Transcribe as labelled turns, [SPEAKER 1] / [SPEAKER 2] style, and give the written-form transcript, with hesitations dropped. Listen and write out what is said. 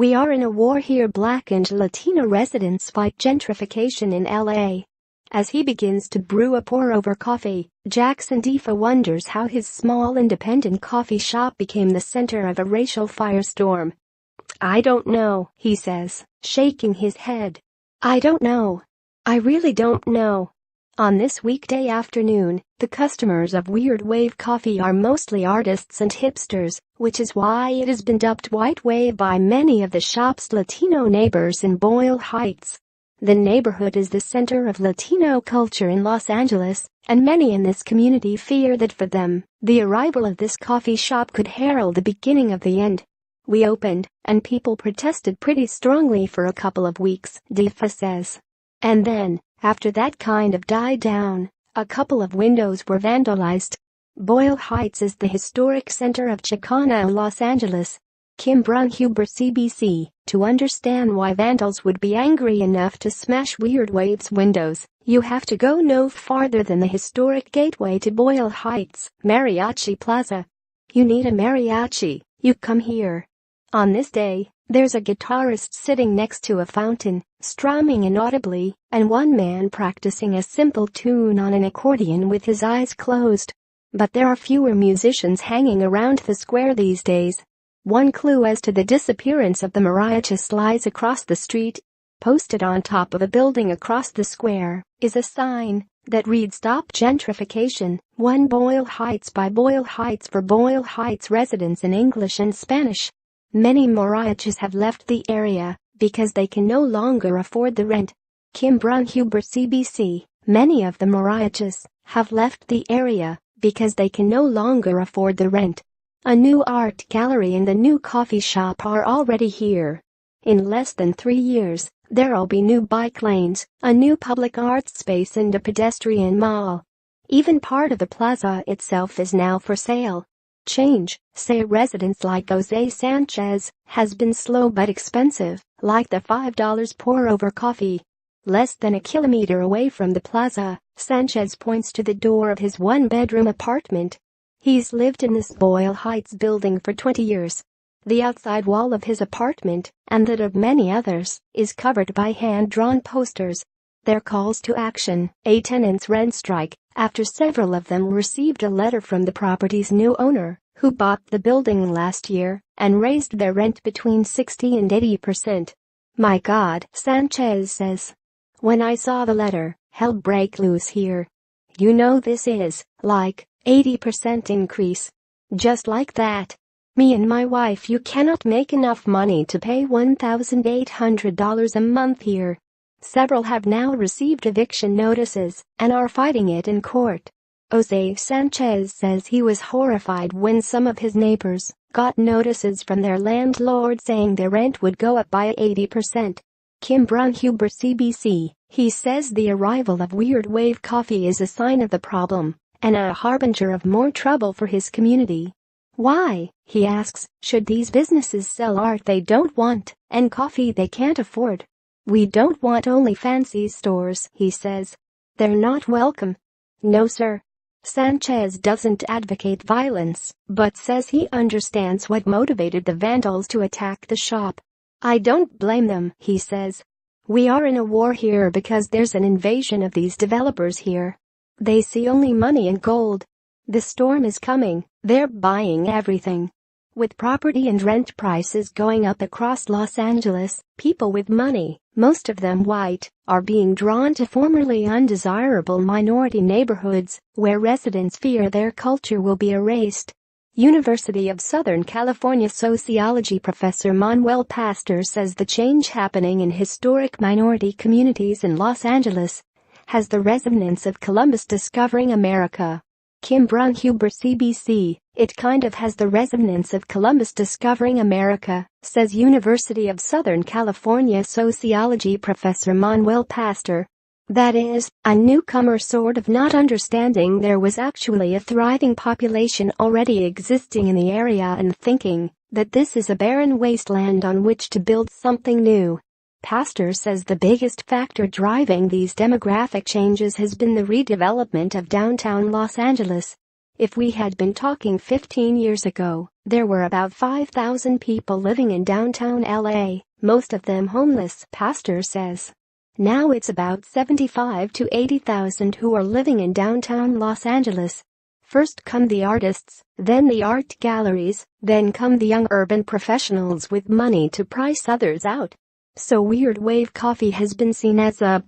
[SPEAKER 1] We are in a war here. Black and Latino residents fight gentrification in LA. As he begins to brew a pour-over coffee, Jackson Defa wonders how his small independent coffee shop became the center of a racial firestorm. "I don't know," he says, shaking his head. "I don't know. I really don't know." On this weekday afternoon, the customers of Weird Wave Coffee are mostly artists and hipsters, which is why it has been dubbed White Wave by many of the shop's Latino neighbors in Boyle Heights. The neighborhood is the center of Latino culture in Los Angeles, and many in this community fear that for them, the arrival of this coffee shop could herald the beginning of the end. "We opened, and people protested pretty strongly for a couple of weeks," Defa says. "And then, after that kind of died down, a couple of windows were vandalized." Boyle Heights is the historic center of Chicana, Los Angeles. Kim Brunhuber, CBC. To understand why vandals would be angry enough to smash Weird Wave's windows, you have to go no farther than the historic gateway to Boyle Heights, Mariachi Plaza. You need a mariachi, you come here. On this day, there's a guitarist sitting next to a fountain, strumming inaudibly, and one man practicing a simple tune on an accordion with his eyes closed. But there are fewer musicians hanging around the square these days. One clue as to the disappearance of the mariachis lies across the street. Posted on top of a building across the square is a sign that reads "Stop Gentrification, 1 Boyle Heights" by Boyle Heights for Boyle Heights residents in English and Spanish. Many mariachis have left the area because they can no longer afford the rent. Kim Brunhuber, CBC. Many of the mariachis have left the area because they can no longer afford the rent. A new art gallery and the new coffee shop are already here. In less than 3 years, there'll be new bike lanes, a new public arts space and a pedestrian mall. Even part of the plaza itself is now for sale. Change, say residents like Jose Sanchez, has been slow but expensive, like the $5 pour-over coffee. Less than a kilometer away from the plaza, Sanchez points to the door of his one-bedroom apartment. He's lived in this Boyle Heights building for 20 years. The outside wall of his apartment, and that of many others, is covered by hand-drawn posters. They're calls to action, a tenants' rent strike, after several of them received a letter from the property's new owner, who bought the building last year and raised their rent between 60 and 80%. "My God," Sanchez says. "When I saw the letter, hell broke loose here. You know this is, like, 80% increase. Just like that. Me and my wife, you cannot make enough money to pay $1,800 a month here." Several have now received eviction notices and are fighting it in court. Jose Sanchez says he was horrified when some of his neighbors got notices from their landlord saying their rent would go up by 80%. Kim Brunhuber, CBC. He says the arrival of Weird Wave Coffee is a sign of the problem and a harbinger of more trouble for his community. Why, he asks, should these businesses sell art they don't want and coffee they can't afford? "We don't want only fancy stores," he says. "They're not welcome." No sir. Sanchez doesn't advocate violence, but says he understands what motivated the vandals to attack the shop. "I don't blame them," he says. "We are in a war here because there's an invasion of these developers here. They see only money and gold. The storm is coming, they're buying everything." With property and rent prices going up across Los Angeles, people with money, most of them white, are being drawn to formerly undesirable minority neighborhoods where residents fear their culture will be erased. University of Southern California sociology professor Manuel Pastor says the change happening in historic minority communities in Los Angeles has the resonance of Columbus discovering America. Kim Brunhuber, CBC. It kind of has the resonance of Columbus discovering America, says University of Southern California sociology professor Manuel Pastor. That is, a newcomer sort of not understanding there was actually a thriving population already existing in the area and thinking that this is a barren wasteland on which to build something new. Pastor says the biggest factor driving these demographic changes has been the redevelopment of downtown Los Angeles. If we had been talking 15 years ago, there were about 5,000 people living in downtown LA, most of them homeless, pastor says. Now it's about 75 to 80,000 who are living in downtown Los Angeles. First come the artists, then the art galleries, then come the young urban professionals with money to price others out. So Weird Wave Coffee has been seen as a